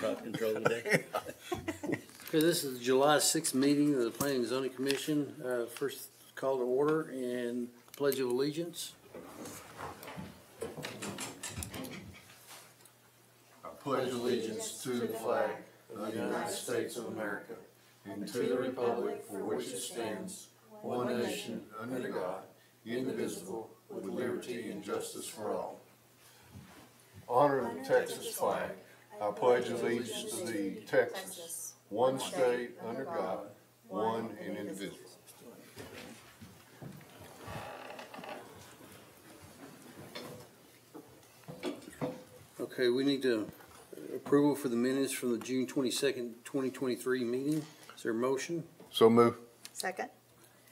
crowd control today. Okay, this is the July 6th meeting of the Planning and Zoning Commission. First call to order and Pledge of Allegiance. I pledge allegiance to the flag of the United States of America and to the republic for which it stands, one nation, under God, indivisible, with liberty and justice for all. Honor the Texas flag. I pledge allegiance to thee, Texas, one state, under God, one and indivisible. Okay, we need to approval for the minutes from the June 22nd, 2023 meeting. Is there a motion? So move. Second.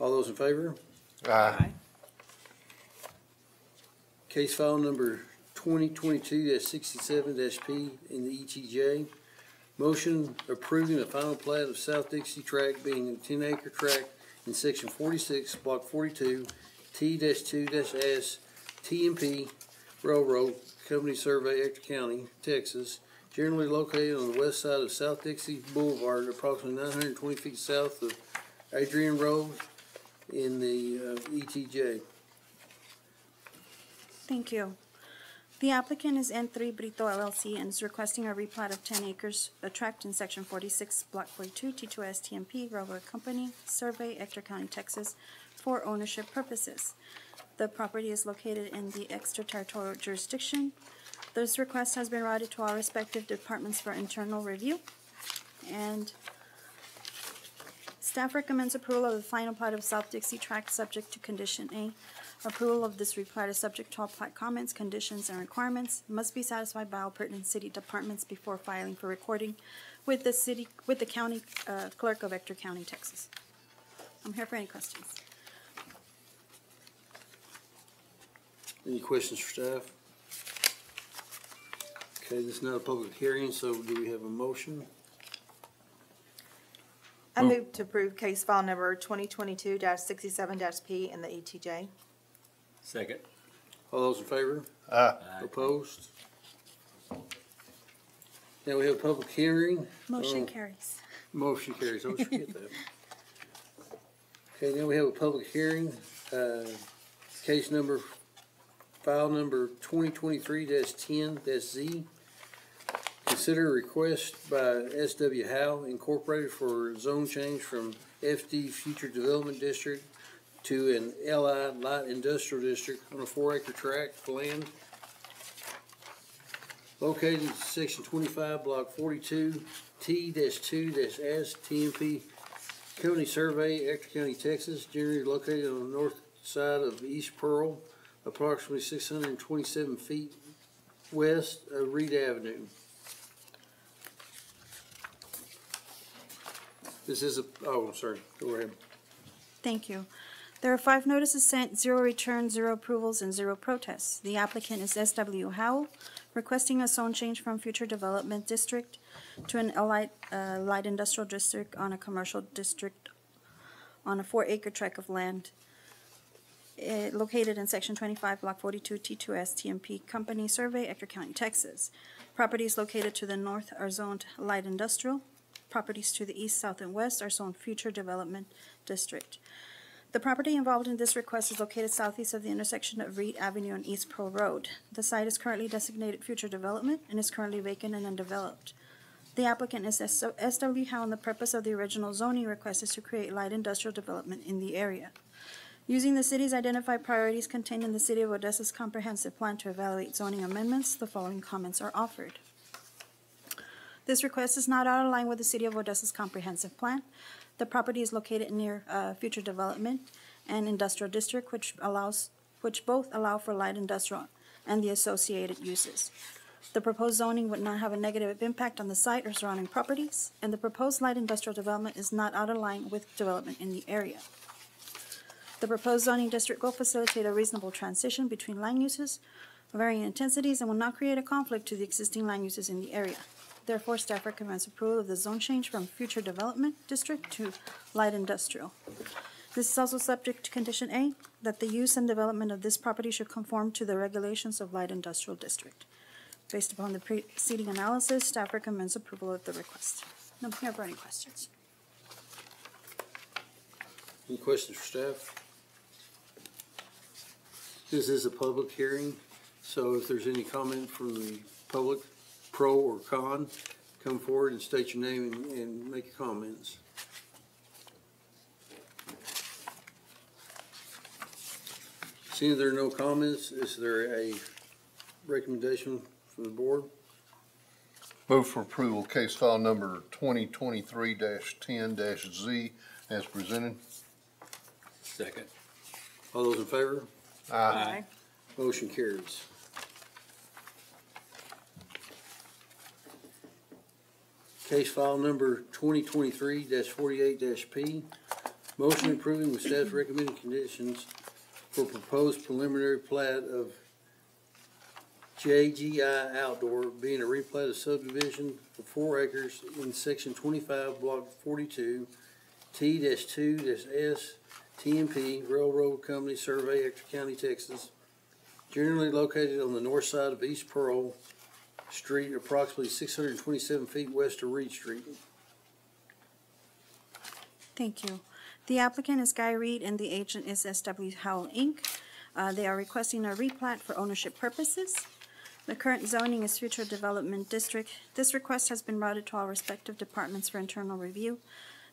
All those in favor? Aye. Case file number 2022-67-P in the ETJ. Motion approving the final plat of South Dixie Tract being a 10-acre tract in section 46, block 42, T-2-S, TMP Railroad Company Survey, Ector County, Texas, generally located on the west side of South Dixie Boulevard, approximately 920 feet south of Adrian Road in the ETJ. Thank you. The applicant is N3 Brito LLC and is requesting a replat of 10 acres, a tract in section 46, block 42, T2S TMP Railroad Company, Survey, Ector County, Texas, for ownership purposes. The property is located in the extraterritorial jurisdiction. This request has been routed to our respective departments for internal review, and staff recommends approval of the final plat of South Dixie Tract subject to condition A. Approval of this replat is subject to all plat comments, conditions, and requirements. Must be satisfied by all pertinent city departments before filing for recording with the county clerk of Ector County, Texas. I'm here for any questions. Any questions for staff? Okay, this is not a public hearing, so do we have a motion? I move to approve case file number 2022-67-P in the ETJ. Second. All those in favor? Aye. Opposed? Now we have a public hearing. Motion carries. Motion carries. I always forget that. Okay, now we have a public hearing. Case number, file number 2023-10-Z. Consider a request by S.W. Howe Incorporated for zone change from FD Future Development District to an LI Light Industrial District on a 4-acre tract of land located in section 25, block 42, T-2-S, TMP Company Survey, Ector County, Texas, generally located on the north side of East Pearl, approximately 627 feet west of Reed Avenue. This is I'm sorry, go ahead. Thank you. There are 5 notices sent, 0 returns, 0 approvals, and 0 protests. The applicant is S.W. Howell, requesting a zone change from future development district to an light industrial district on a commercial district on a 4-acre tract of land located in section 25, block 42, T2S TMP Company Survey, Ector County, Texas. Properties located to the north are zoned light industrial. Properties to the east, south, and west are zoned future development district. The property involved in this request is located southeast of the intersection of Reed Avenue and East Pearl Road. The site is currently designated future development and is currently vacant and undeveloped. The applicant is S.W. Howe, and the purpose of the original zoning request is to create light industrial development in the area. Using the city's identified priorities contained in the City of Odessa's comprehensive plan to evaluate zoning amendments, the following comments are offered. This request is not out of line with the City of Odessa's comprehensive plan. The property is located near future development and industrial district, which both allow for light industrial and the associated uses. The proposed zoning would not have a negative impact on the site or surrounding properties, and the proposed light industrial development is not out of line with development in the area. The proposed zoning district will facilitate a reasonable transition between land uses of varying intensities and will not create a conflict to the existing land uses in the area. Therefore, staff recommends approval of the zone change from future development district to light industrial. This is also subject to condition A, that the use and development of this property should conform to the regulations of light industrial district. Based upon the preceding analysis, staff recommends approval of the request. No here for any questions. Any questions for staff? This is a public hearing, so if there's any comment from the public, pro or con, come forward and state your name and make your comments. Seeing there are no comments, is there a recommendation from the board? Move for approval, case file number 2023-10-Z as presented. Second. All those in favor? Aye. Motion carries. Case file number 2023-48-P. Motion approving with staff's recommended conditions for proposed preliminary plat of JGI Outdoor, being a replat of subdivision for 4 acres in section 25, block 42, T-2-S, TMP Railroad Company Survey, Ector County, Texas, generally located on the north side of East Pearl Street, approximately 627 feet west of Reed Street. Thank you. The applicant is Guy Reed and the agent is SW Howell, Inc. They are requesting a replat for ownership purposes. The current zoning is Future Development District. This request has been routed to all respective departments for internal review.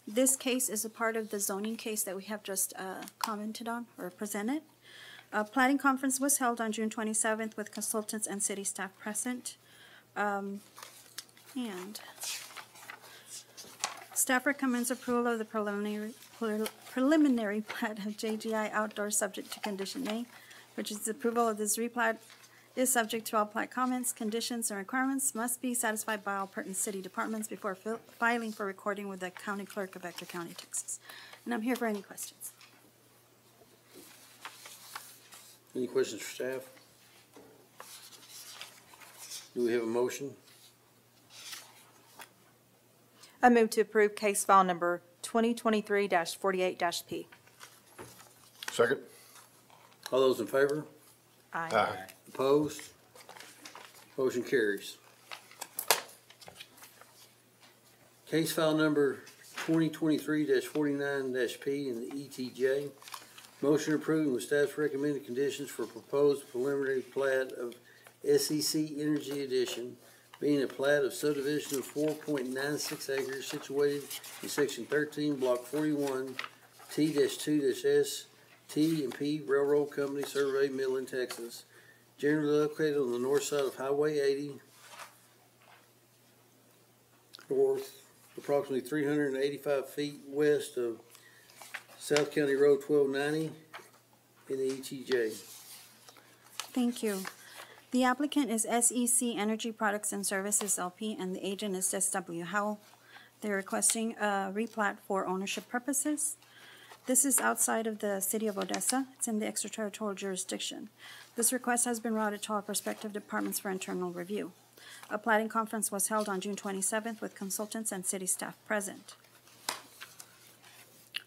This case is a part of the zoning case that we have just commented on or presented. A planning conference was held on June 27th with consultants and city staff present. And staff recommends approval of the preliminary plat of JGI Outdoor subject to condition A, which is the approval of this replat is subject to all plat comments, conditions, and requirements must be satisfied by all pertinent city departments before filing for recording with the county clerk of Ector County, Texas. And I'm here for any questions. Any questions for staff? Do we have a motion? I move to approve case file number 2023-48-P. Second. All those in favor? Aye. Opposed? Motion carries. Case file number 2023-49-P in the ETJ. Motion approving with staff's recommended conditions for proposed preliminary plat of SEC Energy Edition, being a plat of subdivision of 4.96 acres situated in section 13, block 41, T-2-S, T&P Railroad Company Survey, Midland, Texas, generally located on the north side of Highway 80 north, approximately 385 feet west of South County Road 1290 in the ETJ. Thank you. The applicant is SEC Energy Products and Services LP, and the agent is SW Howell. They're requesting a replat for ownership purposes. This is outside of the city of Odessa. It's in the extraterritorial jurisdiction. This request has been routed to all prospective departments for internal review. A platting conference was held on June 27th with consultants and city staff present.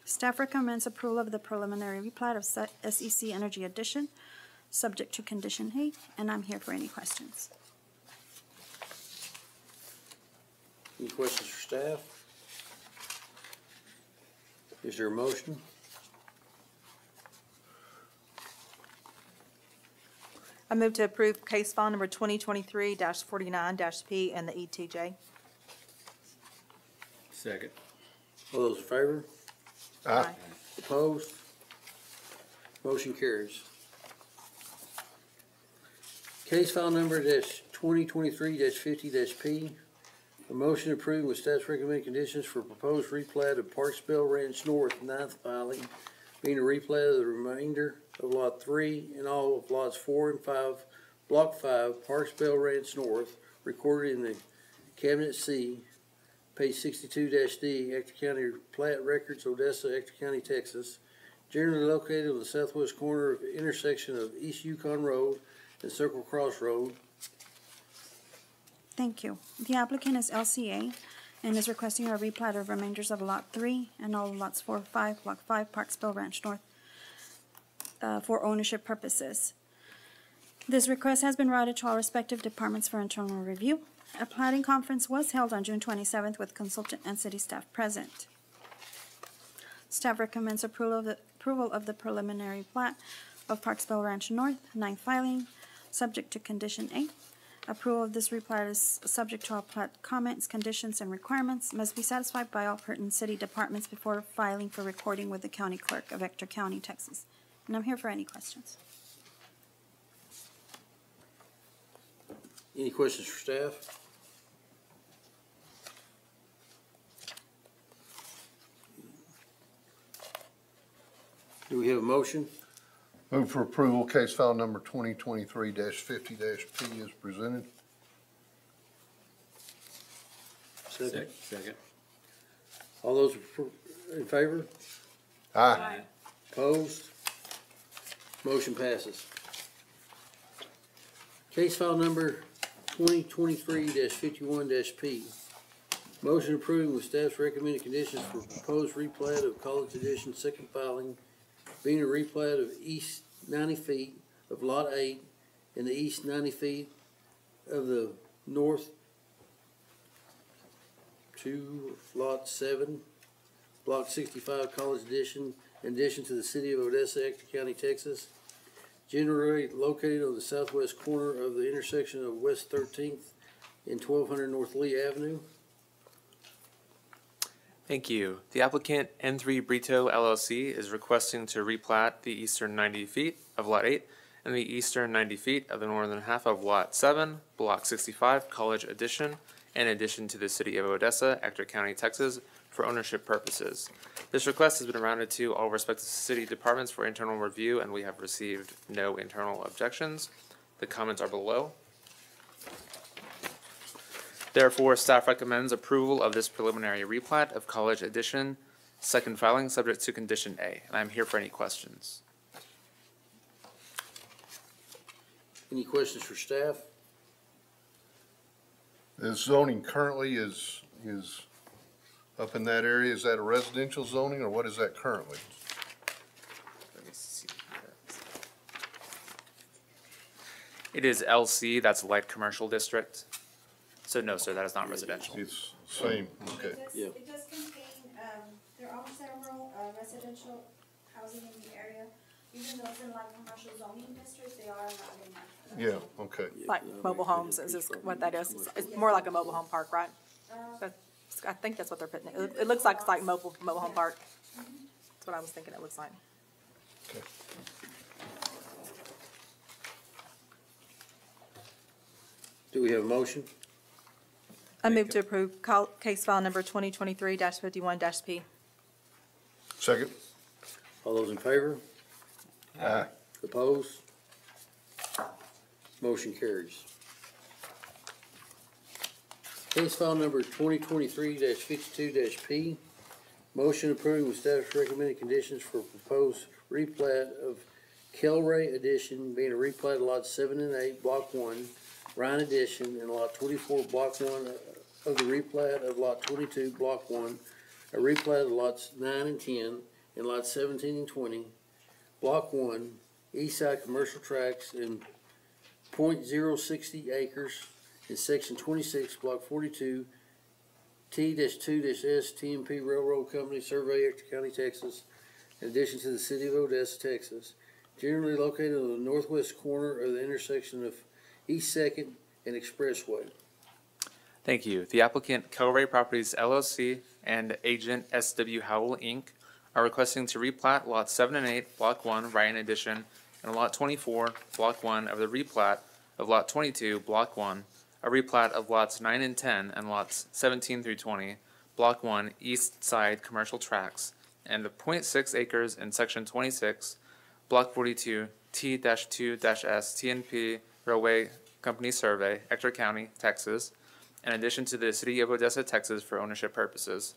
Staff recommends approval of the preliminary replat of SEC Energy Edition, subject to condition A, and I'm here for any questions. Any questions for staff? Is there a motion? I move to approve case file number 2023-49-P and the ETJ. Second. All those in favor? Aye. Opposed? Motion carries. Case file number -2023-50-P. A motion approving with staff's recommended conditions for proposed replat of Parksville Ranch North, 9th filing, being a replat of the remainder of Lot 3 and all of Lots 4 and 5, Block 5, Parksville Ranch North, recorded in the Cabinet C, page 62-D, Ector County Plat Records, Odessa, Ector County, Texas, generally located on the southwest corner of the intersection of East Yukon Road and Circle Cross Road. Thank you. The applicant is LCA and is requesting a replat of remainders of Lot 3 and all of Lots 4, 5, Block 5, Parksville Ranch North for ownership purposes. This request has been routed to all respective departments for internal review. A plating conference was held on June 27th with consultant and city staff present. Staff recommends approval of the preliminary plat of Parksville Ranch North, 9th filing, subject to Condition A. Approval of this replat is subject to all plat comments, conditions, and requirements, must be satisfied by all pertinent city departments before filing for recording with the county clerk of Ector County, Texas. And I'm here for any questions. Any questions for staff? Do we have a motion? Move for approval, case file number 2023-50-P is presented. Second. Second. All those in favor? Aye. Opposed? Motion passes. Case file number 2023-51-P. Motion approving with staff's recommended conditions for proposed replat of College Edition second filing, being a replat of east 90 feet of Lot 8 and the east 90 feet of the north to Lot 7, Block 65, College Edition, in addition to the city of Odessa, Ector County, Texas, generally located on the southwest corner of the intersection of West 13th and 1200 North Lee Avenue. Thank you. The applicant N3 Brito LLC is requesting to replat the eastern 90 feet of Lot 8 and the eastern 90 feet of the northern half of Lot 7, Block 65, College Edition, in addition to the city of Odessa, Ector County, Texas, for ownership purposes. This request has been routed to all respective city departments for internal review, and we have received no internal objections. The comments are below. Therefore, staff recommends approval of this preliminary replat of College Edition, second filing, subject to Condition A. And I'm here for any questions. Any questions for staff? The zoning currently is up in that area. Is that a residential zoning or what is that currently? Let me see. It is LC, that's light commercial district. So no, sir, that is not residential. It's same, okay. Yeah. It does contain, there are several residential housing in the area. Even though it's in like commercial zoning district, they are allowed in that. Yeah, okay. Like mobile homes, is this what that is? It's more like a mobile home park, right? I think that's what they're putting, it looks like it's like mobile home park. That's what I was thinking it looks like. Okay. Do we have a motion? I move to approve case file number 2023-51-P. Second? All those in favor? Aye. Opposed? Motion carries. Case file number 2023-52-P. Motion approving with staff's recommended conditions for proposed replat of Kelray Edition, being a replat of lots 7 and 8, Block 1, Ryan Edition, and Lot 24, Block 1 of the replat of Lot 22, Block 1, a replat of lots 9 and 10, and lots 17 and 20, Block 1, east side commercial tracts in .060 acres in Section 26, Block 42, T-2-S TMP Railroad Company, Survey, Ector County, Texas, in addition to the city of Odessa, Texas, generally located on the northwest corner of the intersection of East 2nd and Expressway. Thank you. The applicant Kelray Properties LLC and agent SW Howell Inc. are requesting to replat lots 7 and 8, Block 1, Ryan Edition, and Lot 24, Block 1 of the replat of Lot 22, Block 1, a replat of lots 9 and 10 and lots 17 through 20, Block 1, east side commercial tracts, and 0.6 acres in Section 26, Block 42, T-2-S TNP Railway Company Survey, Ector County, Texas, in addition to the city of Odessa, Texas, for ownership purposes.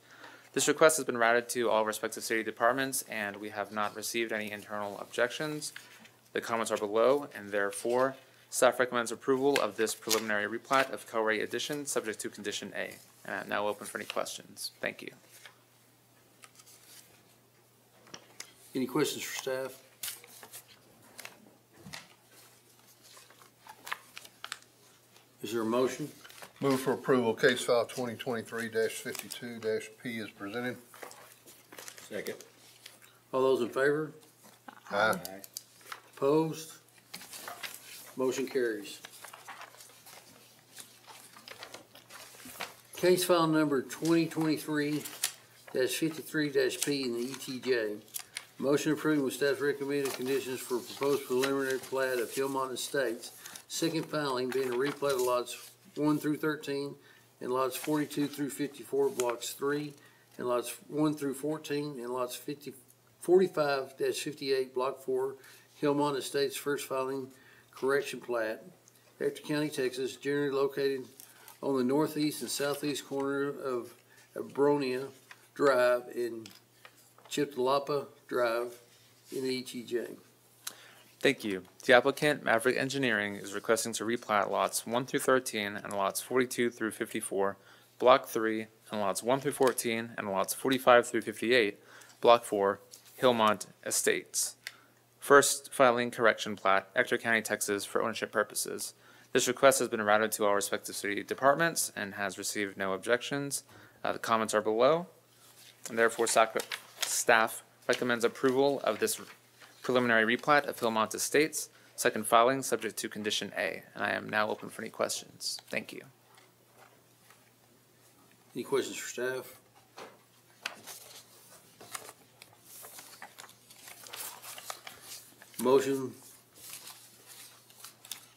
This request has been routed to all respective city departments, and we have not received any internal objections. The comments are below, and therefore, staff recommends approval of this preliminary replat of Kelray Edition, subject to Condition A. And I'm now open for any questions. Thank you. Any questions for staff? Is there a motion? Move for approval, case file 2023-52-P is presented. Second. All those in favor? Aye. Opposed? Motion carries. Case file number 2023-53-P in the ETJ. Motion approving with staff recommended conditions for proposed preliminary plat of Hillmont Estates. Second filing being a replat of lots 1 through 13 and lots 42 through 54, blocks 3, and lots 1 through 14, and lots 45-58, block 4, Hillmont Estates first filing correction plat, Ector County, Texas, generally located on the northeast and southeast corner of Abronia Drive and Chiptalapa Drive in the ETJ. Thank you. The applicant, Maverick Engineering, is requesting to replat lots 1 through 13 and lots 42 through 54, Block 3, and lots 1 through 14 and lots 45 through 58, Block 4, Hillmont Estates. First filing correction plat, Ector County, Texas, for ownership purposes. This request has been routed to our respective city departments and has received no objections. The comments are below, and therefore staff recommends approval of this preliminary replat of Hillmont Estates, second filing, subject to condition A. And I am now open for any questions. Thank you. Any questions for staff? Motion,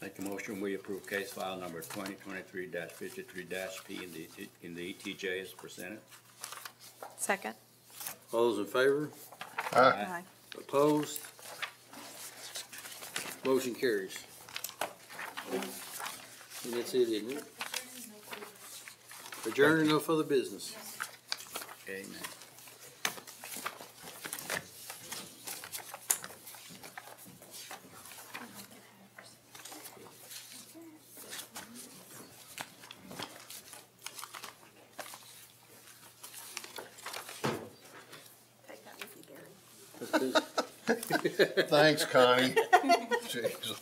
Make a motion, we approve case file number 2023-53-P in the ETJ as presented. Second. all those in favor? Aye. Opposed? Motion carries. And that's it, isn't it? Adjourn, no further business. Amen. Thanks, Connie. Jeez.